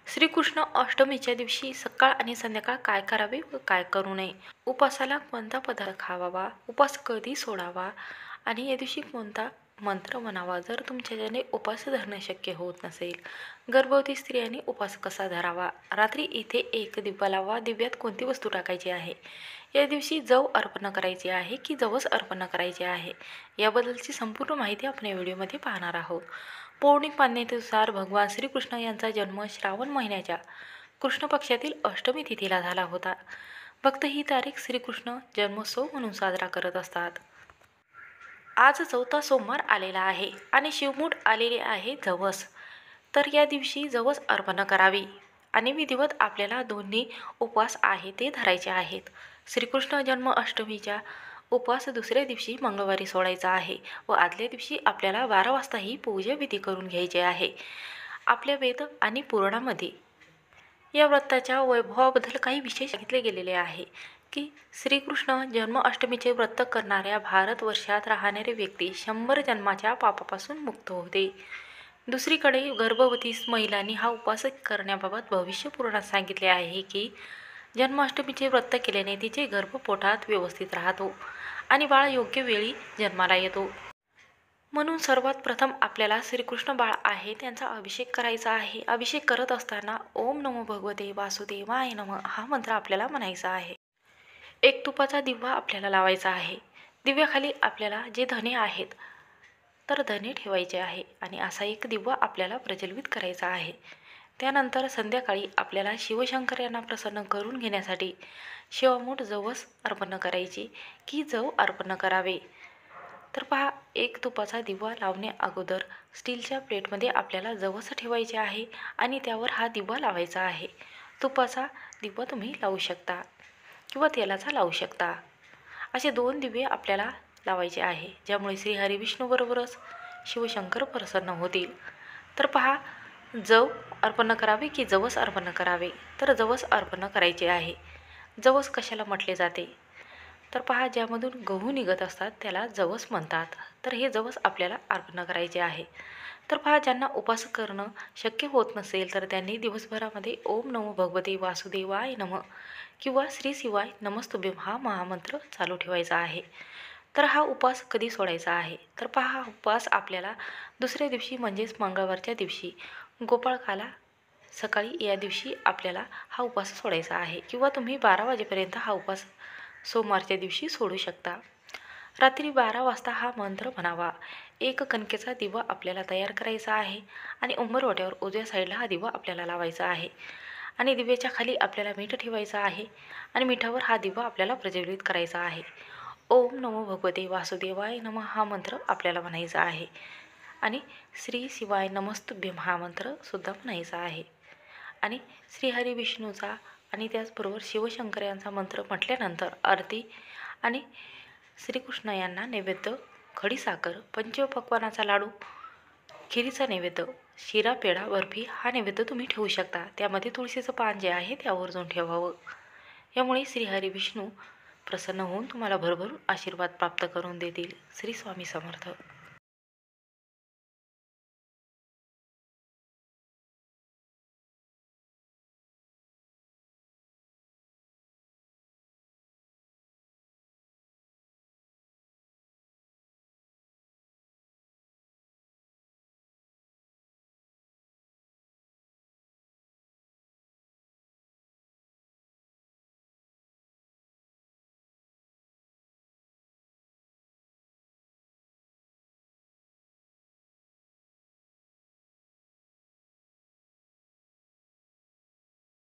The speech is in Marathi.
श्रीकृष्ण अष्टमीच्या दिवशी सकाळ आणि संध्याकाळ काय करावे व काय करू नये, उपासाला कोणता पदार्थ खावावा, उपास कधी सोडावा आणि या दिवशी कोणता मंत्र म्हणावा. जर तुमच्याने उपास धरणं शक्य होत नसेल, गर्भवती स्त्रियांनी उपास कसा धरावा, रात्री इथे एक दिवा लावा, दिव्यात कोणती वस्तू टाकायची आहे, या दिवशी जव अर्पण करायची आहे की जवस अर्पण करायचे आहे, याबद्दलची संपूर्ण माहिती आपण या व्हिडिओमध्ये पाहणार आहोत. पौराणिक मान्यतेनुसार भगवान श्रीकृष्ण यांचा जन्म श्रावण महिन्याच्या कृष्ण पक्षातील अष्टमी तिथीला झाला होता. भक्त ही तारीख श्रीकृष्ण जन्मोत्सव म्हणून साजरा करत असतात. आज चौथा सोमवार आलेला आहे आणि शिवमूठ आलेले आहे जवस. तर या दिवशी जवस अर्पण करावी आणि विधिवत आपल्याला दोन्ही उपवास आहे ते धरायचे आहेत. श्रीकृष्ण जन्म अष्टमीच्या उपवास दुसऱ्या दिवशी मंगळवारी सोडायचा आहे व आदल्या दिवशी आपल्याला 12 वाजता ही पूजा विधी करून घ्यायचे आहे. आपल्या वेद आणि पुराणामध्ये या व्रताच्या वैभवाबद्दल काही विशेष सांगितले गेलेले आहे की श्रीकृष्ण जन्म अष्टमीचे व्रत करणाऱ्या भारतवर्षात राहणारे व्यक्ती 100 जन्माच्या पापापासून मुक्त होते. दुसरीकडे गर्भवती महिलांनी हा उपवास करण्याबाबत भविष्य पुराणात सांगितले आहे की जन्माष्टमीचे व्रत केल्याने तिचे गर्भ पोटात व्यवस्थित राहतो आणि बाळ योग्य वेळी जन्माला येतो. म्हणून सर्वात प्रथम आपल्याला श्रीकृष्ण बाळ आहे त्यांचा अभिषेक करायचा आहे. अभिषेक करत असताना ओम नमो भगवते वासुदेवाय नमः हा मंत्र आपल्याला म्हणायचा आहे. एक तुपाचा दिवा आपल्याला लावायचा आहे. दिव्याखाली आपल्याला जे धने आहेत तर धने ठेवायचे आहे आणि असा एक दिवा आपल्याला प्रज्वलित करायचा आहे. त्यानंतर संध्याकाळी आपल्याला शिवशंकर यांना प्रसन्न करून घेण्यासाठी शिवामूठ जवस अर्पण करायची की जव अर्पण करावे. तर पहा, एक तुपाचा दिवा लावण्या अगोदर स्टीलच्या प्लेटमध्ये आपल्याला जवस ठेवायचे आहे आणि त्यावर हा दिवा लावायचा आहे. तुपाचा दिवा तुम्ही लावू शकता किंवा तेलाचा लावू शकता. असे 2 दिवे आपल्याला लावायचे आहे ज्यामुळे श्रीहरी विष्णूबरोबरच शिवशंकर प्रसन्न होतील. तर पहा, जव अर्पण करावे की जवस अर्पण करावे, तर जवस अर्पण करायचे आहे. जवस कशाला म्हटले जाते, तर पहा, ज्यामधून गहू निघत असतात त्याला जवस म्हणतात. तर हे जवस आपल्याला अर्पण करायचे आहे. तर पहा, ज्यांना उपास करणं शक्य होत नसेल तर त्यांनी दिवसभरामध्ये ओम नमो भगवते वासुदेवाय नमः किंवा श्री शिवाय नमस्तुभ्यम हा महामंत्र चालू ठेवायचा आहे. तर हा उपवास कधी सोडायचा आहे, तर पहा, हा उपवास आपल्याला दुसऱ्या दिवशी म्हणजेच मंगळवारच्या दिवशी गोपाळकाला सकाळी या दिवशी आपल्याला हा उपवास सोडायचा आहे किंवा तुम्ही 12 वाजेपर्यंत हा उपवास सोमवारच्या दिवशी सोडू शकता. रात्री 12 वाजता हा मंत्र म्हणावा. एक कणकेचा दिवा आपल्याला तयार करायचा आहे आणि उंबरवट्यावर उजव्या साईडला हा दिवा आपल्याला लावायचा आहे आणि दिव्याच्या खाली आपल्याला मीठ ठेवायचं आहे आणि मिठावर हा दिवा आपल्याला प्रज्वलित करायचा आहे. ओम नमो भगवते वासुदेवाय नमः हा मंत्र आपल्याला म्हणायचा आहे आणि श्री शिवाय नमस्तुभ्यम हा मंत्र सुद्धा म्हणायचा आहे आणि श्रीहरी विष्णूचा आणि त्याचबरोबर शिवशंकर यांचा मंत्र म्हटल्यानंतर आरती आणि श्रीकृष्ण यांना नैवेद्य खडीसाखर, पंचपक्वानाचा लाडू, खिरीचा नैवेद्य, शिरा, पेढा, बर्फी हा नैवेद्य तुम्ही ठेवू शकता. त्यामध्ये तुळशीचं पान जे आहे ते आवर्जून ठेवावं. यामुळे श्रीहरी विष्णू प्रसन्न होऊन तुम्हाला भरभरून आशीर्वाद प्राप्त करून देतील. श्री स्वामी समर्थ.